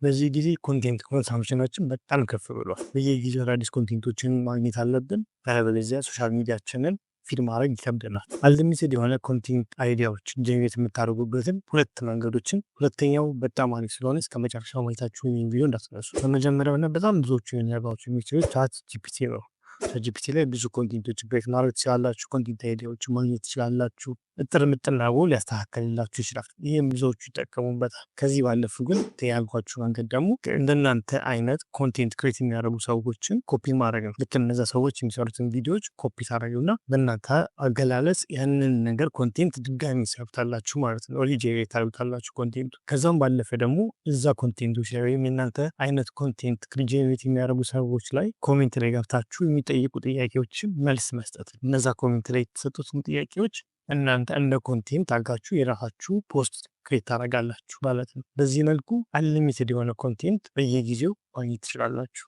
በዚህ ጊዜ ኮንቴንት ኮንሳምፕሽናችን በጣም ከፍ ብሏል። በየጊዜው አዳዲስ ኮንቴንቶችን ማግኘት አለብን። አለበለዚያ ሶሻል ሚዲያችንን ፊድ ማድረግ ይከብደናል። አንሊሚትድ የሆነ ኮንቴንት አይዲያዎች ጀነሬት የምታደርጉበትን ሁለት መንገዶችን፣ ሁለተኛው በጣም አሪፍ ስለሆነ እስከ መጨረሻው ማየታችሁ ይህን ቪዲዮ እንዳትረሱ። በመጀመሪያውና በጣም ብዙዎቹ የሚያባቸው የሚችሉት ቻት ጂፒቲ ነው። ቻት ጂፒቲ ላይ ብዙ ኮንቴንቶች ብሬክ ማድረግ ትችላላችሁ። ኮንቴንት አይዲያዎች ማግኘት ትችላላችሁ። እጥር ምጥን አድርጎ ሊያስተካክልላችሁ ይችላል። ይህም ብዙዎቹ ይጠቀሙበታል። ከዚህ ባለፉ ግን ያልኳችሁ መንገድ ደግሞ እንደናንተ አይነት ኮንቴንት ክሬት የሚያደርጉ ሰዎችን ኮፒ ማድረግ ነው። ልክ እነዛ ሰዎች የሚሰሩትን ቪዲዮዎች ኮፒ ታደረጉና በእናንተ አገላለጽ ያንን ነገር ኮንቴንት ድጋሚ ይሰርታላችሁ ማለት ነው። ሪጄኔሬት ታደርጉታላችሁ ኮንቴንቱ። ከዛም ባለፈ ደግሞ እዛ ኮንቴንቶች ላይ ወይም የእናንተ አይነት ኮንቴንት ሪጄኔሬት የሚያደርጉ ሰዎች ላይ ኮሜንት ላይ ገብታችሁ የሚጠይቁ ጥያቄዎችን መልስ መስጠት። እነዛ ኮሜንት ላይ የተሰጡትን ጥያቄዎች እናንተ እንደ ኮንቴንት አድርጋችሁ የራሳችሁ ፖስት ክሬት ታደርጋላችሁ ማለት ነው። በዚህ መልኩ አንሊሚትድ የሆነ ኮንቴንት በየጊዜው ማግኘት ትችላላችሁ።